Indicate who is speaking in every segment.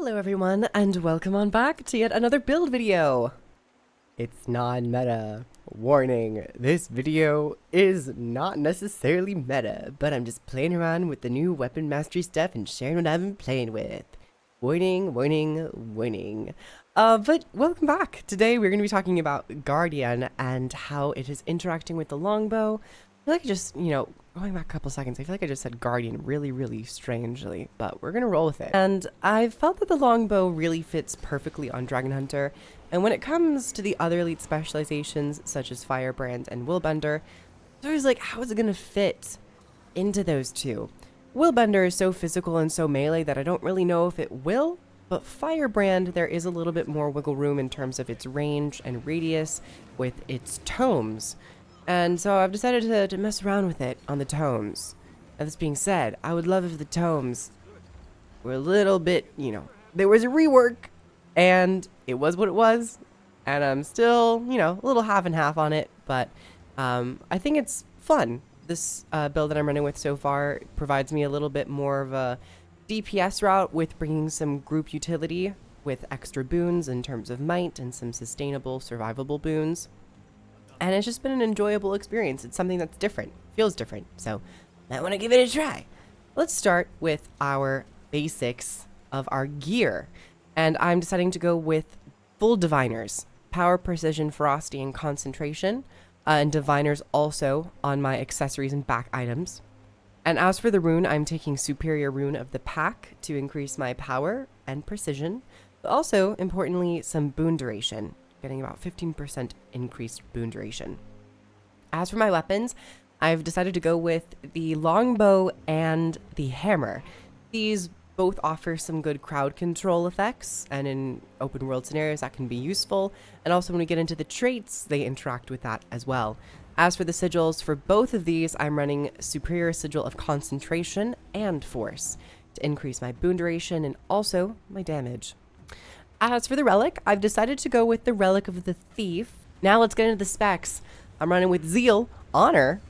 Speaker 1: Hello everyone, and welcome on back to yet another build video. It's non-meta. Warning, this video is not necessarily meta, but I'm just playing around with the new weapon mastery stuff and sharing what I've been playing with. Warning, warning, warning. But welcome back. Today we're going to be talking about Guardian and how it is interacting with the longbow. I feel like I just, going back a couple seconds, I feel like I just said Guardian really strangely, but we're going to roll with it. And I felt that the longbow really fits perfectly on Dragon Hunter, and when it comes to the other elite specializations, such as Firebrand and Willbender, I was like, how is it going to fit into those two? Willbender is so physical and so melee that I don't really know if it will, but Firebrand, there is a little bit more wiggle room in terms of its range and radius with its tomes. And so I've decided to mess around with it on the tomes. Now, this being said, I would love if the tomes were a little bit, there was a rework, and it was what it was, and I'm still, a little half and half on it, but I think it's fun. This build that I'm running with so far provides me a little bit more of a DPS route with bringing some group utility with extra boons in terms of might and some sustainable, survivable boons. And it's just been an enjoyable experience. It's something that's different, feels different, so I want to give it a try. Let's start with our basics of our gear. And I'm deciding to go with full diviners, power, precision, ferocity, and concentration. And diviners also on my accessories and back items. And as for the rune, I'm taking superior rune of the pack to increase my power and precision, but also, importantly, some boon duration, getting about 15% increased boon duration. As for my weapons, I've decided to go with the longbow and the hammer. These both offer some good crowd control effects, and in open world scenarios that can be useful, and also when we get into the traits, they interact with that as well. As for the sigils, for both of these, I'm running superior sigil of concentration and force to increase my boon duration and also my damage. As for the relic, I've decided to go with the Relic of the Thief. Now let's get into the specs. I'm running with Zeal, Honor,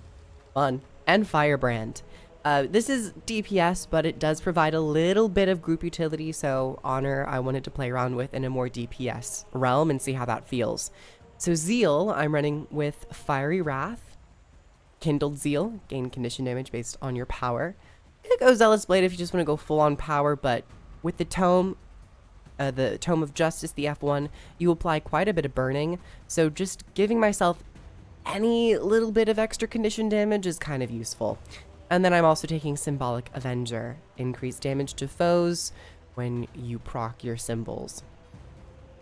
Speaker 1: fun, and Firebrand. This is DPS, but it does provide a little bit of group utility, so Honor I wanted to play around with in a more DPS realm and see how that feels. So Zeal, I'm running with Fiery Wrath, Kindled Zeal, gain condition damage based on your power. You could go Zealous Blade if you just want to go full on power, but with the Tome of Justice, the F1, you apply quite a bit of burning, so just giving myself any little bit of extra condition damage is kind of useful. And then I'm also taking Symbolic Avenger, increased damage to foes when you proc your symbols.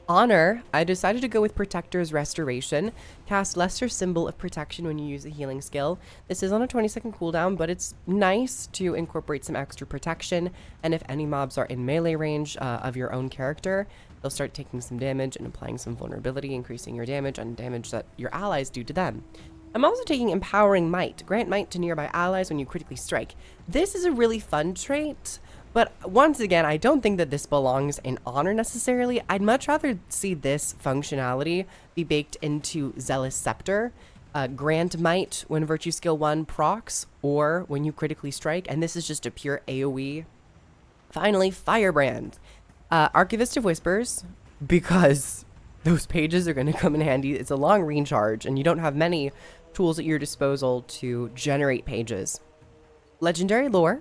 Speaker 1: Honor, I decided to go with Protector's Restoration, cast Lesser Symbol of Protection when you use a healing skill. This is on a 20-second cooldown, but it's nice to incorporate some extra protection, and if any mobs are in melee range of your own character, they'll start taking some damage and applying some vulnerability, increasing your damage and damage that your allies do to them. I'm also taking Empowering Might, grant might to nearby allies when you critically strike. This is a really fun trait, but once again, I don't think that this belongs in Honor necessarily. I'd much rather see this functionality be baked into Zealous Scepter, grant might when Virtue Skill 1 procs, or when you critically strike, and this is just a pure AoE. Finally, Firebrand. Archivist of Whispers, because those pages are going to come in handy. It's a long recharge, and you don't have many tools at your disposal to generate pages. Legendary Lore.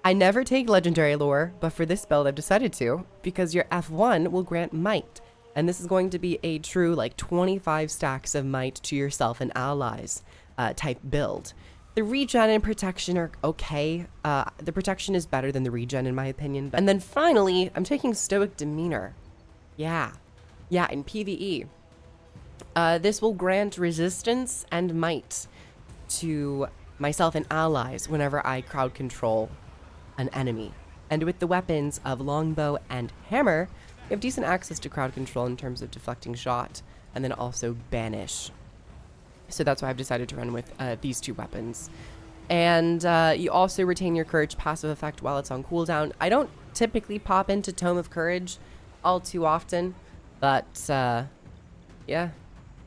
Speaker 1: I never take Legendary Lore, but for this build I've decided to, because your F1 will grant might, and this is going to be a true 25 stacks of might to yourself and allies type build. The regen and protection are okay. The protection is better than the regen in my opinion. And then finally, I'm taking Stoic Demeanor. Yeah, in PvE. This will grant resistance and might to myself and allies whenever I crowd control an enemy. And with the weapons of longbow and hammer, you have decent access to crowd control in terms of deflecting shot, and then also banish. So that's why I've decided to run with these two weapons. And you also retain your courage passive effect while it's on cooldown. I don't typically pop into Tome of Courage all too often, but yeah.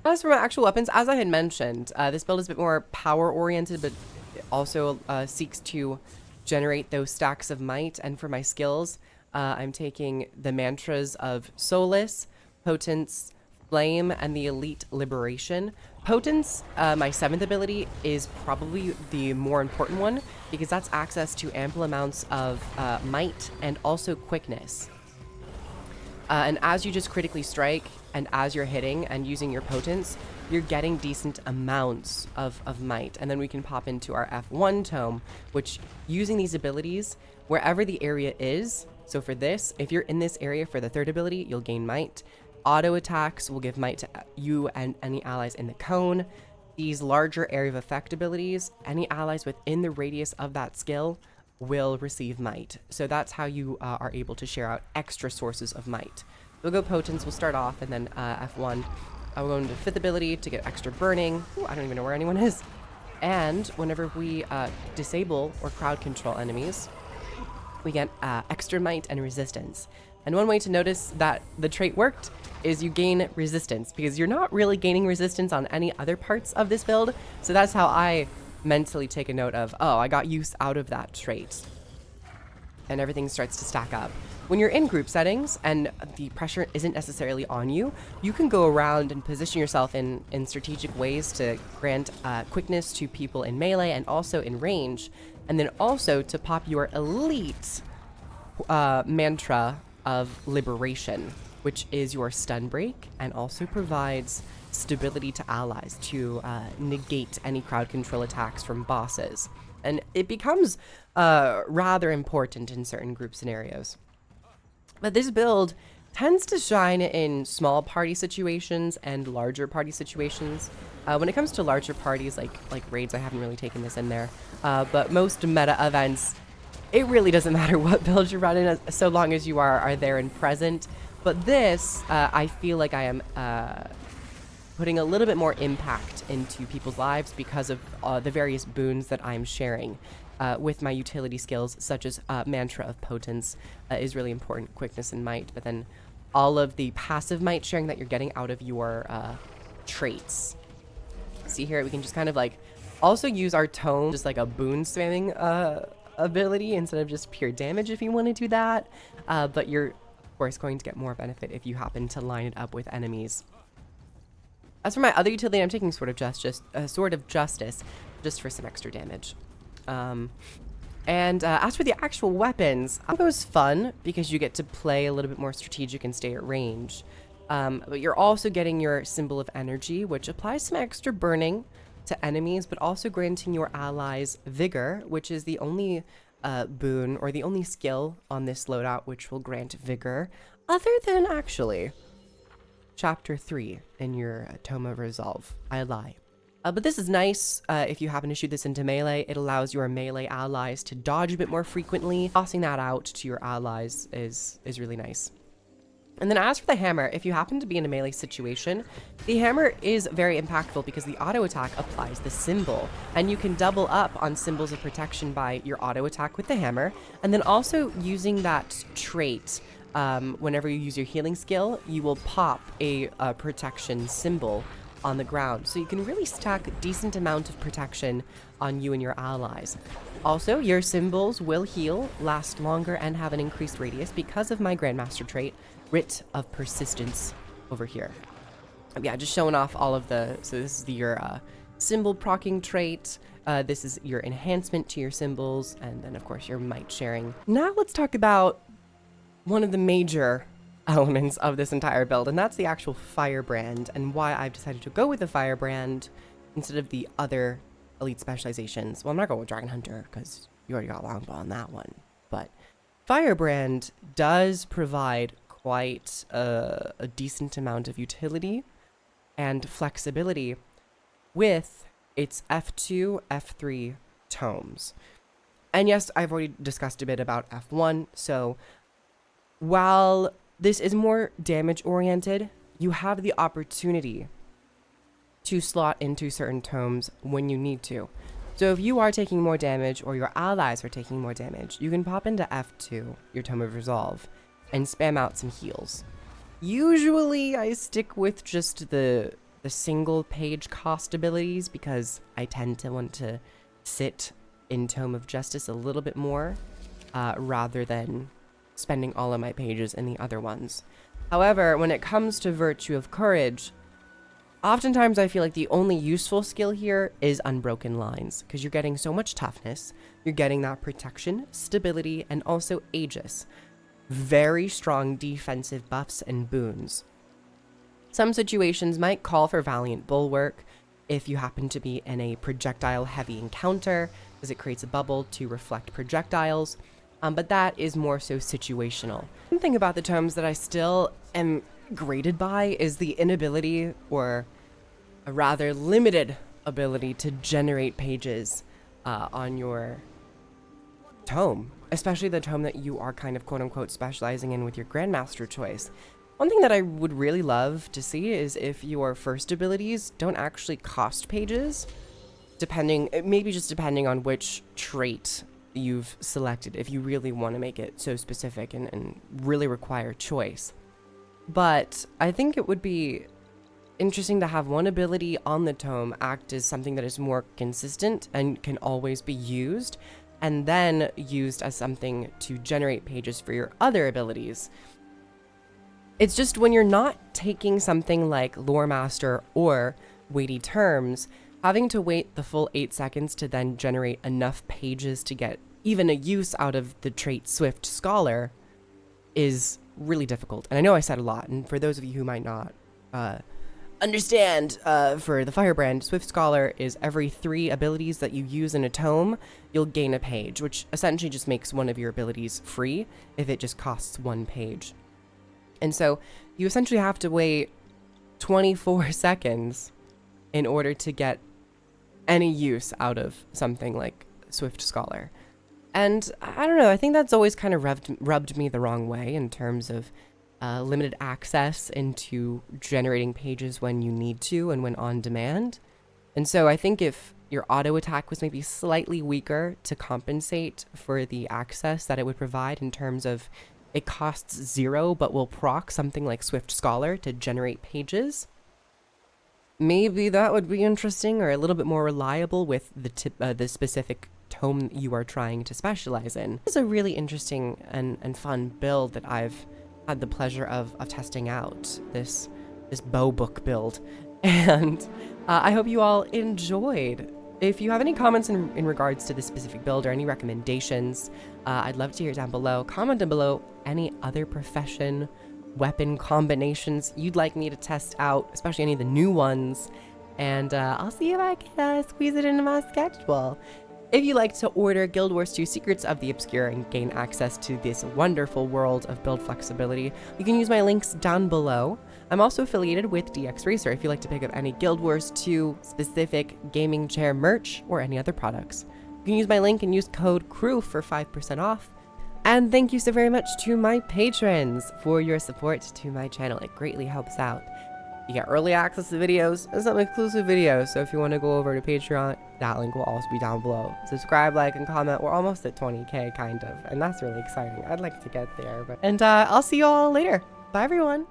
Speaker 1: As for my actual weapons, as I had mentioned, this build is a bit more power oriented, but it also seeks to generate those stacks of might. And for my skills, I'm taking the mantras of Solace, Potence, Flame, and the Elite Liberation. Potence, my 7th ability, is probably the more important one because that's access to ample amounts of might and also quickness. And as you just critically strike and as you're hitting and using your Potence, you're getting decent amounts of might. And then we can pop into our F1 tome, which using these abilities, wherever the area is, so for this, if you're in this area for the 3rd ability, you'll gain might. Auto attacks will give might to you and any allies in the cone. These larger area of effect abilities, any allies within the radius of that skill will receive might. So that's how you are able to share out extra sources of might. We'll go Potence, we'll start off, and then F1. I'll go into 5th ability to get extra burning. Ooh, I don't even know where anyone is. And whenever we disable or crowd control enemies, we get extra might and resistance. And one way to notice that the trait worked is you gain resistance, because you're not really gaining resistance on any other parts of this build. So that's how I mentally take a note of, oh, I got use out of that trait. And everything starts to stack up. When you're in group settings and the pressure isn't necessarily on you, you can go around and position yourself in strategic ways to grant quickness to people in melee and also in range. And then also to pop your elite mantra of liberation, which is your stun break and also provides stability to allies to negate any crowd control attacks from bosses. And it becomes rather important in certain group scenarios. But this build tends to shine in small party situations and larger party situations. When it comes to larger parties, like raids, I haven't really taken this in there. But most meta events, it really doesn't matter what build you're running, so long as you are there and present. But this, I feel like I am putting a little bit more impact into people's lives because of the various boons that I'm sharing. With my utility skills, such as Mantra of Potence is really important, quickness and might, but then all of the passive might sharing that you're getting out of your traits. See here, we can just kind of like also use our tome, just like a boon spamming ability instead of just pure damage if you want to do that. But you're, of course, going to get more benefit if you happen to line it up with enemies. As for my other utility, I'm taking Sword of Justice, just for some extra damage. As for the actual weapons, I thought it was fun because you get to play a little bit more strategic and stay at range. But you're also getting your Symbol of Energy, which applies some extra burning to enemies, but also granting your allies Vigor, which is the only boon or the only skill on this loadout which will grant Vigor, other than actually Chapter 3 in your Tome of Resolve. I lie. But this is nice if you happen to shoot this into melee. It allows your melee allies to dodge a bit more frequently. Tossing that out to your allies is really nice. And then as for the hammer, if you happen to be in a melee situation, the hammer is very impactful because the auto attack applies the symbol. And you can double up on symbols of protection by your auto attack with the hammer. And then also using that trait, whenever you use your healing skill, you will pop a protection symbol on the ground, so you can really stack a decent amount of protection on you and your allies. Also, your symbols will heal, last longer, and have an increased radius because of my Grandmaster trait, Writ of Persistence, over here. Yeah, just showing off all of the, so this is your symbol proccing trait, this is your enhancement to your symbols, and then of course your might sharing. Now let's talk about one of the major elements of this entire build, and that's the actual Firebrand, and why I've decided to go with the Firebrand instead of the other elite specializations. Well, I'm not going with Dragon Hunter because you already got Longbow on that one, but Firebrand does provide quite a decent amount of utility and flexibility with its F2, F3 tomes. And yes, I've already discussed a bit about F1, so while this is more damage oriented, you have the opportunity to slot into certain tomes when you need to. So if you are taking more damage or your allies are taking more damage, you can pop into F2, your Tome of Resolve, and spam out some heals. Usually I stick with just the single page cost abilities because I tend to want to sit in Tome of Justice a little bit more rather than spending all of my pages in the other ones. However, when it comes to Virtue of Courage, oftentimes I feel like the only useful skill here is Unbroken Lines, because you're getting so much toughness, you're getting that protection, stability, and also Aegis. Very strong defensive buffs and boons. Some situations might call for Valiant Bulwark if you happen to be in a projectile-heavy encounter, as it creates a bubble to reflect projectiles, but that is more so situational. One thing about the tomes that I still am graded by is the inability, or a rather limited ability, to generate pages on your tome, especially the tome that you are kind of quote-unquote specializing in with your Grandmaster choice. One thing that I would really love to see is if your first abilities don't actually cost pages, maybe just depending on which trait you've selected, if you really want to make it so specific and really require choice. But I think it would be interesting to have one ability on the tome act as something that is more consistent and can always be used, and then used as something to generate pages for your other abilities. It's just when you're not taking something like Lore Master or Weighty Terms, having to wait the full 8 seconds to then generate enough pages to get even a use out of the trait Swift Scholar is really difficult. And I know I said a lot, and for those of you who might not understand, for the Firebrand, Swift Scholar is every 3 abilities that you use in a tome, you'll gain a page, which essentially just makes one of your abilities free if it just costs 1 page. And so you essentially have to wait 24 seconds in order to get any use out of something like Swift Scholar. And I don't know, I think that's always kind of rubbed me the wrong way in terms of limited access into generating pages when you need to and when on demand. And so I think if your auto attack was maybe slightly weaker to compensate for the access that it would provide, in terms of it costs 0 but will proc something like Swift Scholar to generate pages, maybe that would be interesting, or a little bit more reliable with the specific tome you are trying to specialize in. It's a really interesting and fun build that I've had the pleasure of testing out, this bow book build, and I hope you all enjoyed. If you have any comments in regards to this specific build or any recommendations, I'd love to hear down below. Comment down below any other profession weapon combinations you'd like me to test out, especially any of the new ones, and I'll see if I can squeeze it into my schedule. If you'd like to order Guild Wars 2 Secrets of the Obscure and gain access to this wonderful world of build flexibility, you can use my links down below. I'm also affiliated with DX Racer if you'd like to pick up any Guild Wars 2 specific gaming chair merch or any other products. You can use my link and use code KROOF for 5% off. And thank you so very much to my patrons for your support to my channel. It greatly helps out. You get early access to videos and some exclusive videos, so if you want to go over to Patreon, that link will also be down below. Subscribe, like, and comment. We're almost at 20k, kind of, and that's really exciting. I'd like to get there, and I'll see you all later. Bye, everyone.